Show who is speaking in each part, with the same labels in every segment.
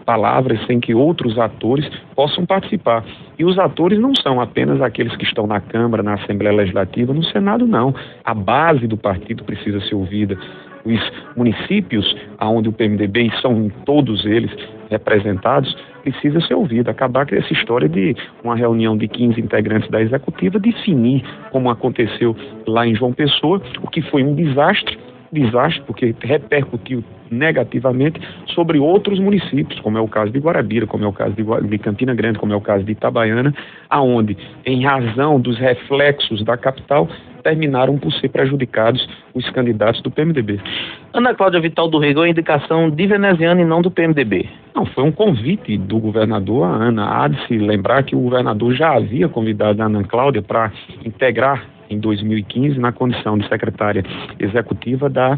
Speaker 1: palavras, sem que outros atores possam participar. E os atores não são apenas aqueles que estão na Câmara, na Assembleia Legislativa, no Senado não. A base do partido precisa ser ouvida. Os municípios onde o PMDB, e são todos eles representados, precisa ser ouvido. Acabar com essa história de uma reunião de 15 integrantes da executiva, definir, como aconteceu lá em João Pessoa, o que foi um desastre, porque repercutiu negativamente sobre outros municípios, como é o caso de Guarabira, como é o caso de Campina Grande, como é o caso de Itabaiana, aonde, em razão dos reflexos da capital, terminaram por ser prejudicados os candidatos do PMDB.
Speaker 2: Ana Cláudia Vital do Rego é indicação de veneziana e não do PMDB.
Speaker 1: Não, foi um convite do governador à Ana. Há de se lembrar que o governador já havia convidado a Ana Cláudia para integrar em 2015 na condição de secretária executiva da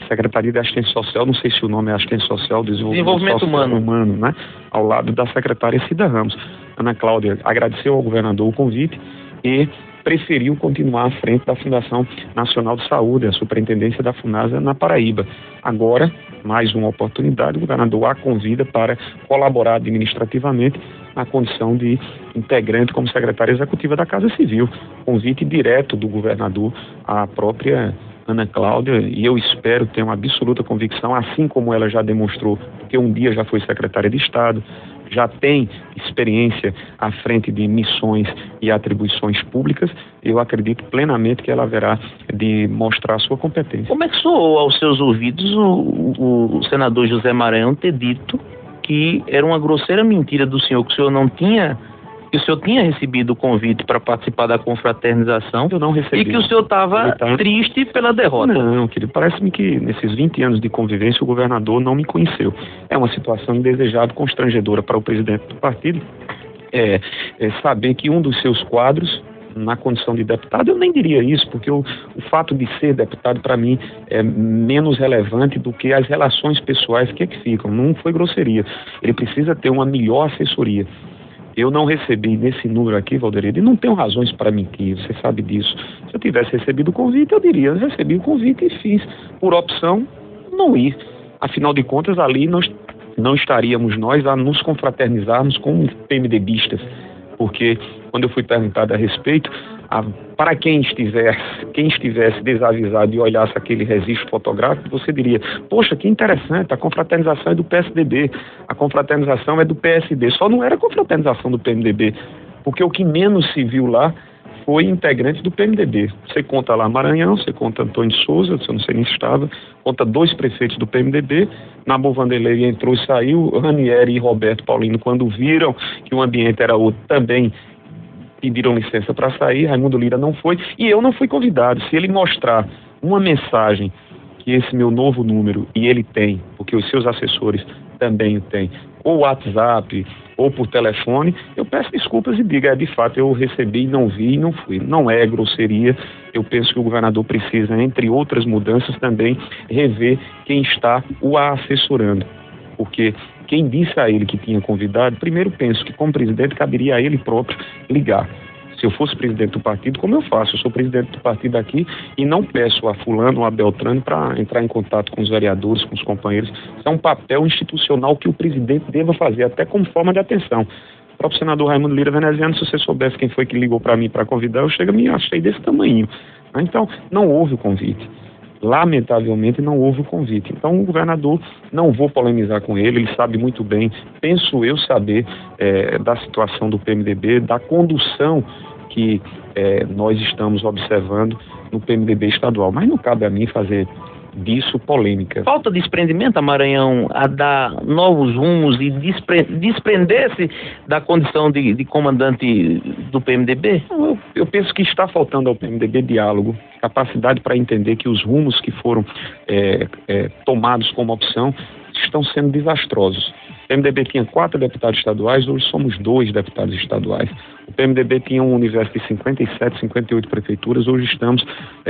Speaker 1: Secretaria de Assistência Social, não sei se o nome é Assistência Social, Desenvolvimento Humano, né? Ao lado da secretária Cida Ramos. Ana Cláudia agradeceu ao governador o convite e preferiu continuar à frente da Fundação Nacional de Saúde, a superintendência da FUNASA na Paraíba. Agora, mais uma oportunidade, o governador a convida para colaborar administrativamente na condição de integrante como secretária executiva da Casa Civil. Convite direto do governador à própria Ana Cláudia, e eu espero, tenho uma absoluta convicção, assim como ela já demonstrou, porque um dia já foi secretária de Estado, já tem experiência à frente de missões e atribuições públicas, eu acredito plenamente que ela haverá de mostrar a sua competência.
Speaker 2: Como é que soou aos seus ouvidos o senador José Maranhão ter dito que era uma grosseira mentira do senhor, que o senhor não tinha... que o senhor tinha recebido o convite para participar da confraternização?
Speaker 1: Eu não recebi.
Speaker 2: E que o senhor estava triste pela derrota?
Speaker 1: Não, querido, parece-me que nesses 20 anos de convivência o governador não me conheceu. É uma situação indesejada, constrangedora para o presidente do partido, saber que um dos seus quadros, na condição de deputado, eu nem diria isso, porque o fato de ser deputado para mim é menos relevante do que as relações pessoais que ficam. Não foi grosseria. Ele precisa ter uma melhor assessoria. Eu não recebi nesse número aqui, Valderedo, e não tenho razões para mentir, você sabe disso. Se eu tivesse recebido o convite, eu diria, eu recebi o convite e fiz, por opção, não ir. Afinal de contas, ali não estaríamos nós a nos confraternizarmos com PMDBistas, porque quando eu fui perguntado a respeito, para quem estivesse desavisado e olhasse aquele registro fotográfico, você diria, poxa, que interessante, a confraternização é do PSDB, a confraternização é do PSD, só não era a confraternização do PMDB, porque o que menos se viu lá foi integrante do PMDB. Você conta lá Maranhão, você conta Antônio de Souza, você não sei nem se estava, conta 2 prefeitos do PMDB, Nabor Vanderlei entrou e saiu, Ranieri e Roberto Paulino, quando viram que o ambiente era outro, também pediram licença para sair, Raimundo Lira não foi, e eu não fui convidado. Se ele mostrar uma mensagem que esse meu novo número, e ele tem, porque os seus assessores também o têm, ou WhatsApp, ou por telefone, eu peço desculpas e digo, de fato, eu recebi, não vi e não fui. Não é grosseria, eu penso que o governador precisa, entre outras mudanças, também rever quem está o assessorando, porque quem disse a ele que tinha convidado, primeiro penso que como presidente caberia a ele próprio ligar. Se eu fosse presidente do partido, como eu faço? Eu sou presidente do partido aqui e não peço a fulano ou a Beltrano para entrar em contato com os vereadores, com os companheiros. Isso é um papel institucional que o presidente deva fazer, até como forma de atenção. O próprio senador Raimundo Lira veneziano, se você soubesse quem foi que ligou para mim para convidar, eu me achei desse tamanho. Então, não houve o convite. Lamentavelmente não houve o convite. Então o governador, não vou polemizar com ele sabe muito bem, penso eu saber da situação do PMDB, da condução que nós estamos observando no PMDB estadual, mas não cabe a mim fazer disso polêmica.
Speaker 2: Falta desprendimento a Maranhão a dar novos rumos e desprender-se da condição de comandante do PMDB?
Speaker 1: Eu penso que está faltando ao PMDB diálogo, capacidade para entender que os rumos que foram tomados como opção estão sendo desastrosos. O PMDB tinha 4 deputados estaduais, hoje somos 2 deputados estaduais. O PMDB tinha um universo de 57, 58 prefeituras, hoje estamos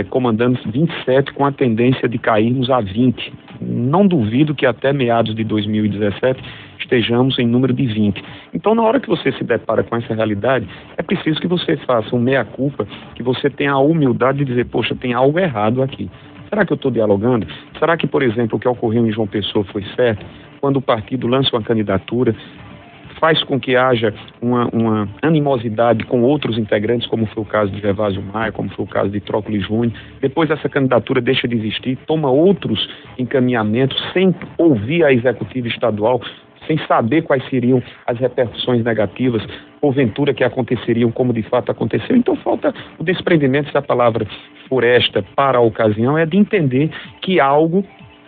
Speaker 1: comandando 27 com a tendência de cairmos a 20. Não duvido que até meados de 2017 estejamos em número de 20. Então, na hora que você se depara com essa realidade, é preciso que você faça um meia-culpa, que você tenha a humildade de dizer, poxa, tem algo errado aqui. Será que eu estou dialogando? Será que, por exemplo, o que ocorreu em João Pessoa foi certo? quando o partido lança uma candidatura, faz com que haja uma animosidade com outros integrantes, como foi o caso de Gervásio Maia, como foi o caso de Trócoli Júnior. Depois essa candidatura deixa de existir, toma outros encaminhamentos sem ouvir a executiva estadual, sem saber quais seriam as repercussões negativas, porventura que aconteceriam como de fato aconteceu. Então falta o desprendimento, se a palavra for esta para a ocasião, é de entender que algo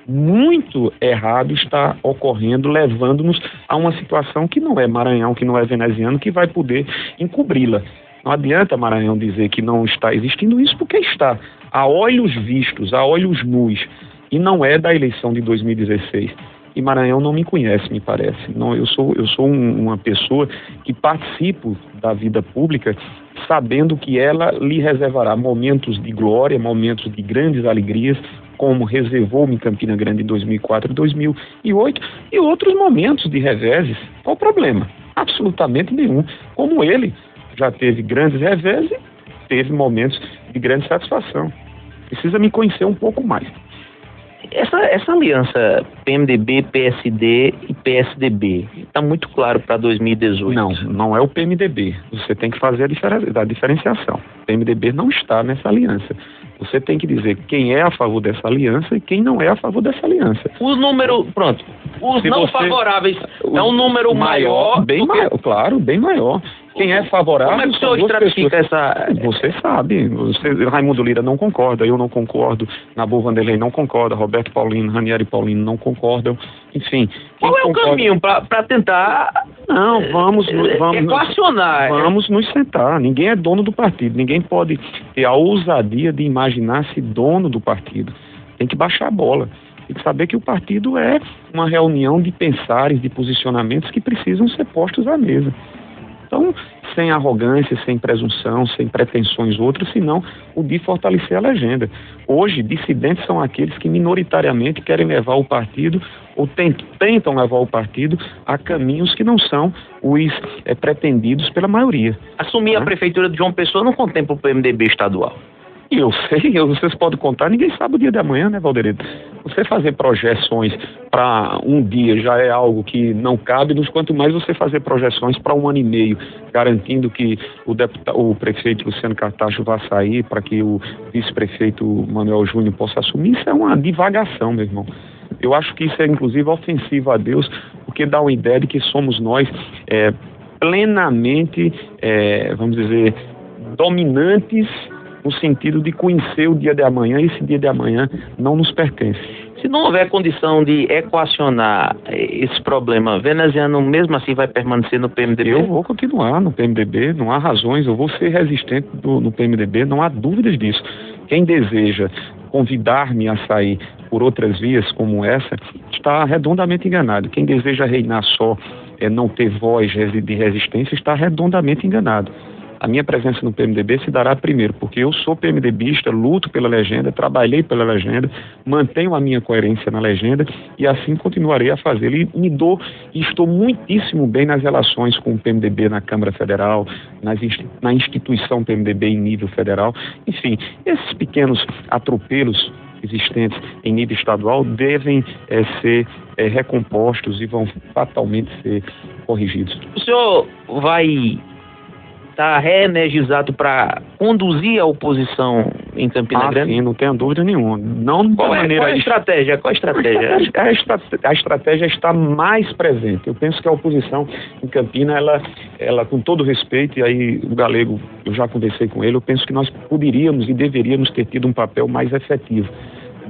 Speaker 1: muito errado está ocorrendo, levando-nos a uma situação que não é Maranhão, que não é veneziano, que vai poder encobri-la. Não adianta Maranhão dizer que não está existindo isso, porque está a olhos vistos, a olhos nus, e não é da eleição de 2016. E Maranhão não me conhece, me parece. Não, eu sou uma pessoa que participo da vida pública sabendo que ela lhe reservará momentos de glória, momentos de grandes alegrias, como reservou-me em Campina Grande em 2004 e 2008, e outros momentos de reveses. Qual o problema? Absolutamente nenhum. Como ele já teve grandes reveses, teve momentos de grande satisfação. Precisa me conhecer um pouco mais.
Speaker 2: Essa aliança PMDB, PSD e PSDB está muito claro para 2018.
Speaker 1: Não é o PMDB. Você tem que fazer a diferenciação. O PMDB não está nessa aliança. Você tem que dizer quem é a favor dessa aliança e quem não é a favor dessa aliança.
Speaker 2: O número, pronto, os não favoráveis é um número maior.
Speaker 1: Bem maior, claro, bem maior. Quem é favorável...
Speaker 2: Como é que o senhor estratifica essa...
Speaker 1: Você sabe. Raimundo Lira não concorda, eu não concordo, Nabu Vanderlei não concorda, Roberto Paulino, Ranieri Paulino não concordam. Enfim...
Speaker 2: Qual é o caminho para tentar...
Speaker 1: Não, vamos
Speaker 2: equacionar.
Speaker 1: Vamos nos sentar. Ninguém é dono do partido. Ninguém pode ter a ousadia de imaginar-se dono do partido. Tem que baixar a bola. Tem que saber que o partido é uma reunião de pensares, de posicionamentos que precisam ser postos à mesa. Então, sem arrogância, sem presunção, sem pretensões outras, senão o de fortalecer a legenda. Hoje, dissidentes são aqueles que minoritariamente querem levar o partido ou tentam levar o partido a caminhos que não são os pretendidos pela maioria.
Speaker 2: Assumir a prefeitura de João Pessoa não contempla o PMDB estadual.
Speaker 1: E eu sei, vocês podem contar, ninguém sabe o dia de amanhã, né, Valderedo? Você fazer projeções para um dia já é algo que não cabe, quanto mais você fazer projeções para 1 ano e meio, garantindo que o prefeito Luciano Cartacho vá sair, para que o vice-prefeito Manuel Júnior possa assumir, isso é uma divagação, meu irmão. Eu acho que isso é, inclusive, ofensivo a Deus, porque dá uma ideia de que somos nós plenamente, vamos dizer, dominantes no sentido de conhecer o dia de amanhã, e esse dia de amanhã não nos pertence.
Speaker 2: Se não houver condição de equacionar esse problema, veneziano mesmo assim vai permanecer no PMDB?
Speaker 1: Eu vou continuar no PMDB, não há razões, eu vou ser resistente no PMDB, não há dúvidas disso. Quem deseja convidar-me a sair por outras vias como essa, está redondamente enganado. Quem deseja reinar só, não ter voz de resistência, está redondamente enganado. A minha presença no PMDB se dará primeiro, porque eu sou PMDBista, luto pela legenda, trabalhei pela legenda, mantenho a minha coerência na legenda e assim continuarei a fazer. E estou muitíssimo bem nas relações com o PMDB na Câmara Federal, na instituição PMDB em nível federal. Enfim, esses pequenos atropelos existentes em nível estadual devem ser recompostos e vão fatalmente ser corrigidos.
Speaker 2: O senhor vai está reenergizado para conduzir a oposição em Campina Grande?
Speaker 1: Sim, não tenho dúvida nenhuma.
Speaker 2: Qual é a estratégia?
Speaker 1: A estratégia está mais presente. Eu penso que a oposição em Campina, ela com todo respeito, e aí o Galego, eu já conversei com ele, eu penso que nós poderíamos e deveríamos ter tido um papel mais efetivo.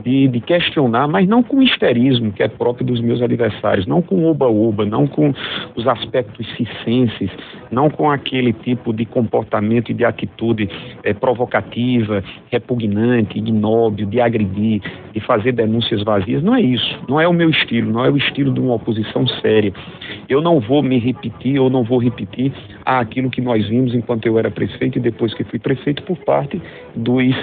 Speaker 1: De questionar, mas não com histerismo, que é próprio dos meus adversários, não com oba-oba, não com os aspectos circenses, não com aquele tipo de comportamento e de atitude provocativa, repugnante, ignóbil, de agredir, de fazer denúncias vazias. Não é isso, não é o meu estilo, não é o estilo de uma oposição séria. Eu não vou me repetir, ou não vou repetir aquilo que nós vimos enquanto eu era prefeito e depois que fui prefeito por parte dos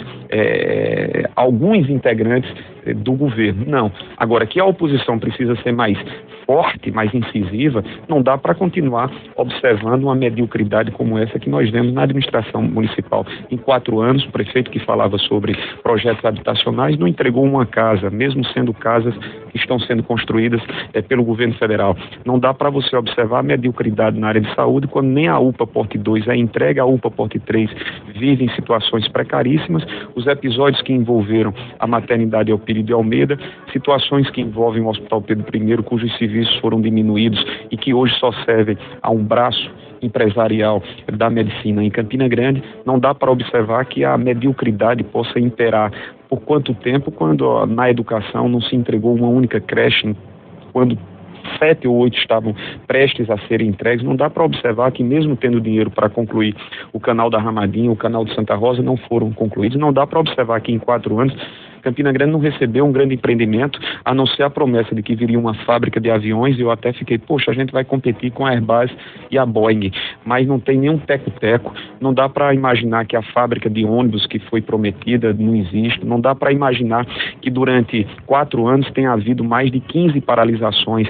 Speaker 1: alguns integrantes do governo. Não. Agora, que a oposição precisa ser mais forte, mais incisiva, não dá para continuar observando uma mediocridade como essa que nós vemos na administração municipal. Em 4 anos, o prefeito que falava sobre projetos habitacionais não entregou uma casa, mesmo sendo casas que estão sendo construídas pelo governo federal. Não dá para você observar a mediocridade na área de saúde quando nem a UPA Porte 2 é entregue, a UPA Porte 3 vive em situações precaríssimas. Os episódios que envolveram a maternidade Elpídio de Almeida, situações que envolvem o Hospital Pedro I, cujos serviços foram diminuídos e que hoje só servem a um braço empresarial da medicina em Campina Grande, não dá para observar que a mediocridade possa imperar por quanto tempo quando na educação não se entregou uma única creche, quando 7 ou 8 estavam prestes a serem entregues. Não dá para observar que mesmo tendo dinheiro para concluir o canal da Ramadinha, o canal de Santa Rosa, não foram concluídos. Não dá para observar que em 4 anos Campina Grande não recebeu um grande empreendimento, a não ser a promessa de que viria uma fábrica de aviões, e eu até fiquei, poxa, a gente vai competir com a Airbus e a Boeing, mas não tem nenhum teco-teco, não dá para imaginar que a fábrica de ônibus que foi prometida não existe, não dá para imaginar que durante 4 anos tenha havido mais de 15 paralisações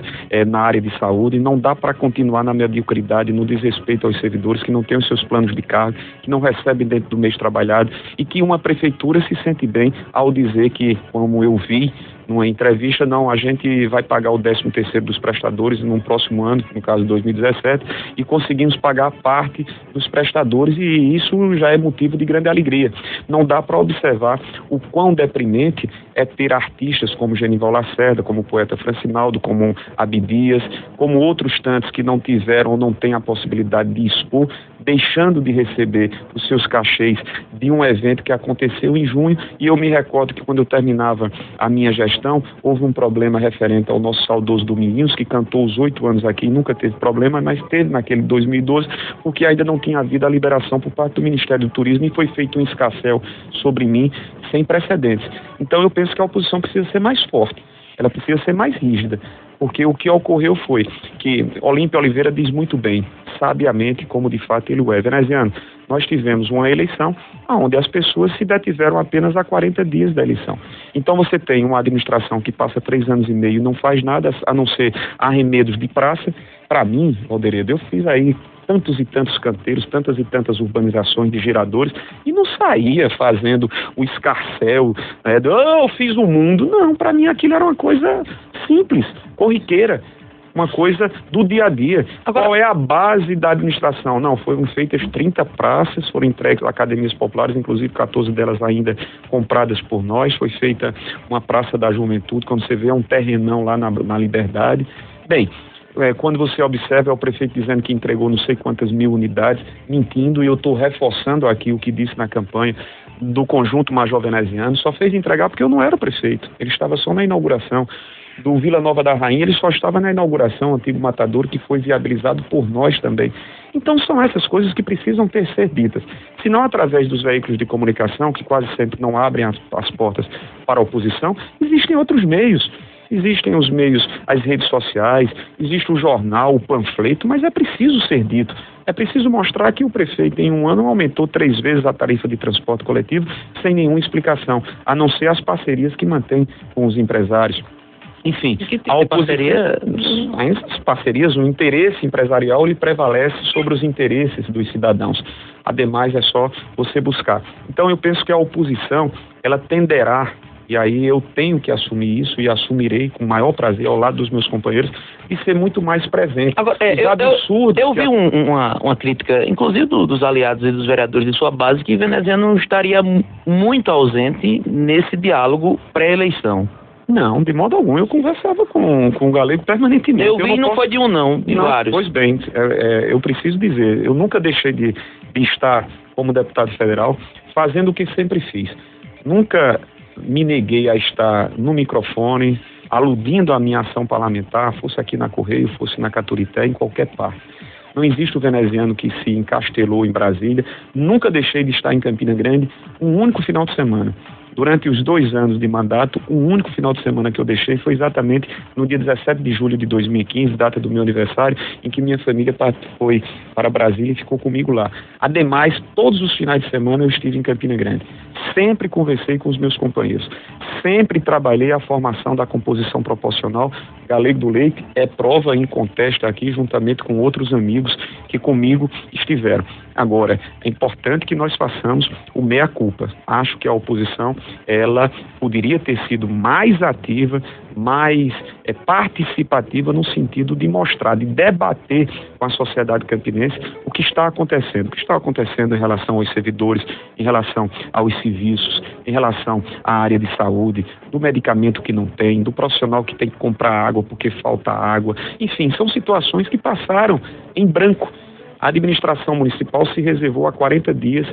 Speaker 1: na área de saúde, não dá para continuar na mediocridade, no desrespeito aos servidores que não têm os seus planos de cargo, que não recebem dentro do mês trabalhado, e que uma prefeitura se sente bem ao dizer que, como eu vi numa entrevista, não, a gente vai pagar o 13º dos prestadores no próximo ano, no caso 2017, e conseguimos pagar parte dos prestadores, e isso já é motivo de grande alegria. Não dá para observar o quão deprimente é ter artistas como Genival Lacerda, como o poeta Francinaldo, como Abdias, como outros tantos que não tiveram ou não têm a possibilidade de expor, deixando de receber os seus cachês de um evento que aconteceu em junho. E eu me recordo que quando eu terminava a minha gestão, houve um problema referente ao nosso saudoso Dominguinhos, que cantou os 8 anos aqui e nunca teve problema, mas teve naquele 2012, porque ainda não tinha havido a liberação por parte do Ministério do Turismo e foi feito um escarcéu sobre mim sem precedentes. Então eu penso que a oposição precisa ser mais forte, ela precisa ser mais rígida, porque o que ocorreu foi que Olímpio Oliveira diz muito bem, sabiamente, como de fato ele é. Veneziano, nós tivemos uma eleição onde as pessoas se detiveram apenas a 40 dias da eleição. Então você tem uma administração que passa 3 anos e meio e não faz nada a não ser arremedos de praça. Para mim, Alderedo, eu fiz aí tantos e tantos canteiros, tantas e tantas urbanizações de geradores, e não saía fazendo o escarcéu, né, eu fiz o mundo. Não, para mim aquilo era uma coisa simples, corriqueira, uma coisa do dia a dia. Agora, qual é a base da administração? Não, foram feitas 30 praças, foram entregues a academias populares, inclusive 14 delas ainda compradas por nós. Foi feita uma Praça da Juventude, quando você vê, é um terrenão lá na Liberdade. Bem, quando você observa, é o prefeito dizendo que entregou não sei quantas mil unidades, mentindo, e eu estou reforçando aqui o que disse na campanha do Conjunto Major Veneziano, só fez entregar porque eu não era prefeito, ele estava só na inauguração. Do Vila Nova da Rainha, ele só estava na inauguração, antigo matadouro, que foi viabilizado por nós também. Então são essas coisas que precisam ser ditas. Se não através dos veículos de comunicação, que quase sempre não abrem as portas para a oposição, existem outros meios. Existem os meios, as redes sociais, existe o jornal, o panfleto, mas é preciso ser dito. É preciso mostrar que o prefeito em um ano aumentou 3 vezes a tarifa de transporte coletivo sem nenhuma explicação, a não ser as parcerias que mantém com os empresários. Enfim, a oposição, essas parcerias, o interesse empresarial ele prevalece sobre os interesses dos cidadãos. Ademais, é só você buscar. Então eu penso que a oposição, ela tenderá, e aí eu tenho que assumir isso e assumirei com o maior prazer ao lado dos meus companheiros, e ser muito mais presente.
Speaker 2: Agora, eu vi uma crítica, inclusive dos aliados e dos vereadores de sua base, que Veneziano estaria muito ausente nesse diálogo pré-eleição.
Speaker 1: Não, de modo algum. Eu conversava com o Galego permanentemente.
Speaker 2: Eu vi, não foi de um não, de vários.
Speaker 1: Pois bem, eu preciso dizer, eu nunca deixei de estar como deputado federal fazendo o que sempre fiz. Nunca me neguei a estar no microfone, aludindo à minha ação parlamentar, fosse aqui na Correio, fosse na Caturité, em qualquer parte. Não existe o veneziano que se encastelou em Brasília. Nunca deixei de estar em Campina Grande um único final de semana. Durante os 2 anos de mandato, o único final de semana que eu deixei foi exatamente no dia 17 de julho de 2015, data do meu aniversário, em que minha família foi para Brasília e ficou comigo lá. Ademais, todos os finais de semana eu estive em Campina Grande. Sempre conversei com os meus companheiros. Sempre trabalhei a formação da composição proporcional. Galego do Leite é prova incontesta aqui, juntamente com outros amigos que comigo estiveram. Agora, é importante que nós façamos o meia-culpa. Acho que a oposição, ela poderia ter sido mais ativa, mais participativa no sentido de mostrar, de debater com a sociedade campinense o que está acontecendo. O que está acontecendo em relação aos servidores, em relação aos serviços, em relação à área de saúde, do medicamento que não tem, do profissional que tem que comprar água porque falta água. Enfim, são situações que passaram em branco. A administração municipal se reservou a 40 dias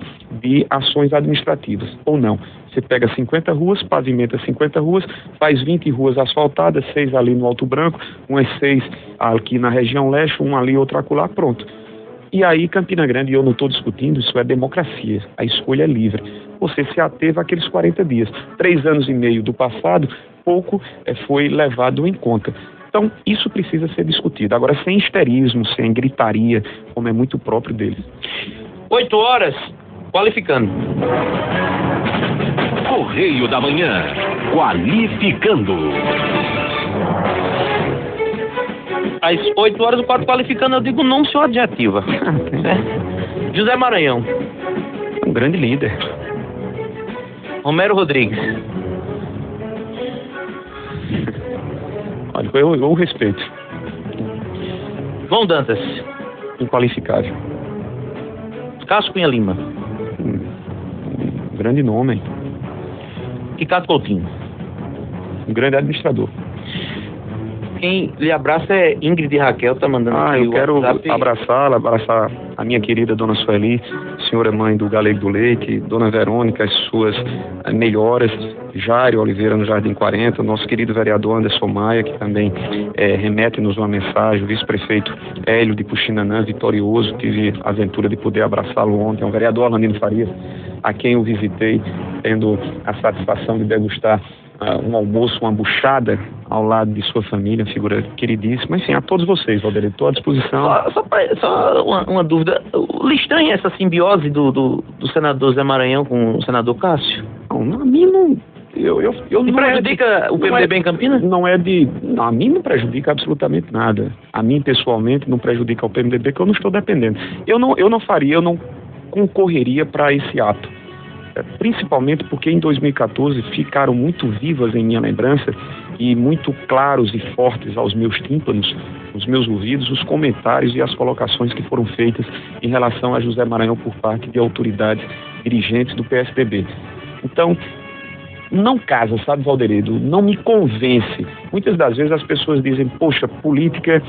Speaker 1: de ações administrativas, ou não. Você pega 50 ruas, pavimenta 50 ruas, faz 20 ruas asfaltadas, 6 ali no Alto Branco, umas 6 aqui na região leste, uma ali, outra acolá, pronto. E aí, Campina Grande, e eu não estou discutindo, isso é democracia, a escolha é livre. Você se ateve àqueles 40 dias. 3 anos e meio do passado, pouco foi levado em conta. Então, isso precisa ser discutido. Agora, sem histerismo, sem gritaria, como é muito próprio deles.
Speaker 2: 8 horas, qualificando.
Speaker 3: Correio da Manhã, qualificando.
Speaker 2: Às 8 horas, o quadro qualificando, eu digo não seu adjetiva. José Maranhão.
Speaker 1: Um grande líder.
Speaker 2: Romero Rodrigues.
Speaker 1: Olha, eu respeito.
Speaker 2: João Dantas.
Speaker 1: Inqualificável.
Speaker 2: Cássio Cunha Lima.
Speaker 1: Um grande nome.
Speaker 2: Ricardo Coutinho.
Speaker 1: Um grande administrador.
Speaker 2: Quem lhe abraça é Ingrid Raquel, tá mandando aqui
Speaker 1: eu quero
Speaker 2: WhatsApp.
Speaker 1: abraçar a minha querida Dona Sueli, senhora mãe do Galego do Leite, Dona Verônica, as suas melhoras, Jairo Oliveira no Jardim 40, nosso querido vereador Anderson Maia, que também remete-nos uma mensagem, o vice-prefeito Hélio de Puxinanã, vitorioso, tive a aventura de poder abraçá-lo ontem, o vereador Arlandino Farias, a quem eu visitei, tendo a satisfação de degustar um almoço, uma buchada ao lado de sua família, figura queridíssima. Enfim, a todos vocês, Valdir, estou à disposição.
Speaker 2: Só uma dúvida. Lhe estranha essa simbiose do senador Zé Maranhão com o senador Cássio?
Speaker 1: Não, a mim não...
Speaker 2: E prejudica o PMDB em Campinas?
Speaker 1: A mim não prejudica absolutamente nada. A mim, pessoalmente, não prejudica o PMDB, porque eu não estou dependendo. Eu não concorreria para esse ato. Principalmente porque em 2014 ficaram muito vivas em minha lembrança e muito claros e fortes aos meus tímpanos, aos meus ouvidos, os comentários e as colocações que foram feitas em relação a José Maranhão por parte de autoridades dirigentes do PSDB. Então, não casa, sabe, Valderedo? Não me convence. Muitas das vezes as pessoas dizem, poxa, política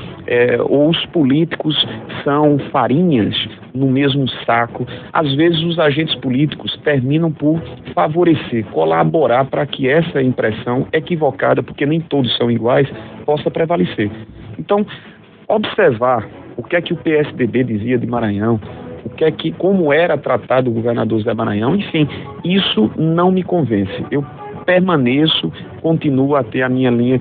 Speaker 1: ou os políticos são farinhas no mesmo saco. Às vezes os agentes políticos terminam por favorecer, colaborar para que essa impressão equivocada, porque nem todos são iguais, possa prevalecer. Então, observar o que é que o PSDB dizia de Maranhão, como era tratado o governador Zé Maranhão, enfim, isso não me convence. Eu permaneço, continuo a ter a minha linha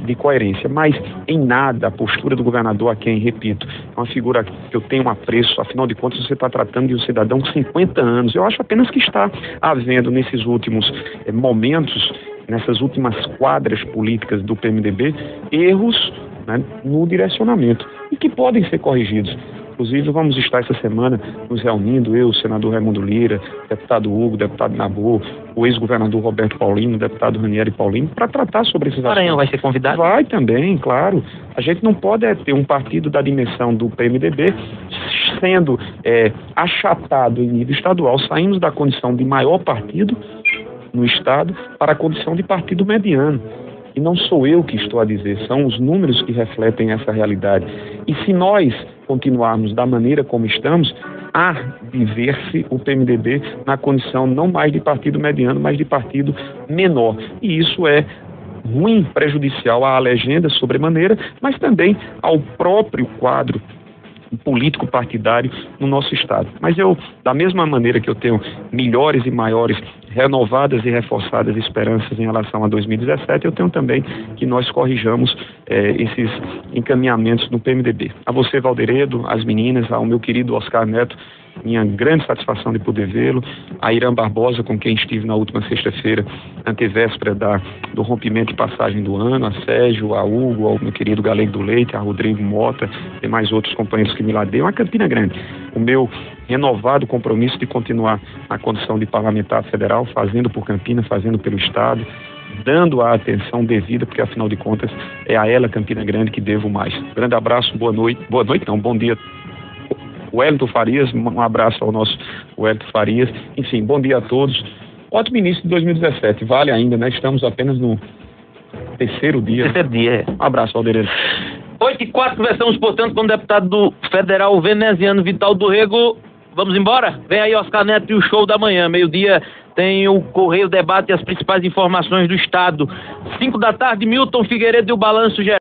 Speaker 1: de coerência, mas em nada a postura do governador, a quem, repito, é uma figura que eu tenho um apreço, afinal de contas você está tratando de um cidadão com 50 anos, eu acho apenas que está havendo nesses últimos momentos, nessas últimas quadras políticas do PMDB, erros, né, no direcionamento, e que podem ser corrigidos. Inclusive, vamos estar essa semana nos reunindo, eu, o senador Raimundo Lira, deputado Hugo, deputado Nabor, o ex-governador Roberto Paulino, deputado Ranieri Paulino, para tratar sobre esses assuntos.
Speaker 2: Maranhão vai ser convidado?
Speaker 1: Vai também, claro. A gente não pode ter um partido da dimensão do PMDB sendo achatado em nível estadual. Saímos da condição de maior partido no Estado para a condição de partido mediano. E não sou eu que estou a dizer, são os números que refletem essa realidade. E se nós continuarmos da maneira como estamos, há de ver-se o PMDB na condição não mais de partido mediano, mas de partido menor. E isso é ruim, prejudicial à legenda sobremaneira, mas também ao próprio quadro político partidário no nosso Estado. Mas eu, da mesma maneira que eu tenho melhores e maiores renovadas e reforçadas esperanças em relação a 2017, eu tenho também que nós corrijamos esses encaminhamentos no PMDB. A você, Valderedo, às meninas, ao meu querido Oscar Neto, minha grande satisfação de poder vê-lo, a Irã Barbosa, com quem estive na última sexta-feira, antevéspera do rompimento de passagem do ano, a Sérgio, a Hugo, ao meu querido Galego do Leite, a Rodrigo Mota e mais outros companheiros que me ladeiam, a Campina Grande. O meu renovado compromisso de continuar na condição de parlamentar federal, fazendo por Campina, fazendo pelo Estado, dando a atenção devida, porque afinal de contas é a ela, Campina Grande, que devo mais. Grande abraço, bom dia. Wellington Farias, um abraço ao nosso Wellington Farias. Enfim, bom dia a todos. Ótimo início de 2017, vale ainda, né? Estamos apenas no terceiro dia.
Speaker 2: Um
Speaker 1: abraço, Valderedo.
Speaker 2: 8h04, conversamos, portanto, com o deputado federal veneziano Vital do Rego. Vamos embora? Vem aí Oscar Neto e o show da manhã. Meio-dia tem o Correio Debate e as principais informações do Estado. 5 da tarde, Milton Figueiredo e o Balanço Geral.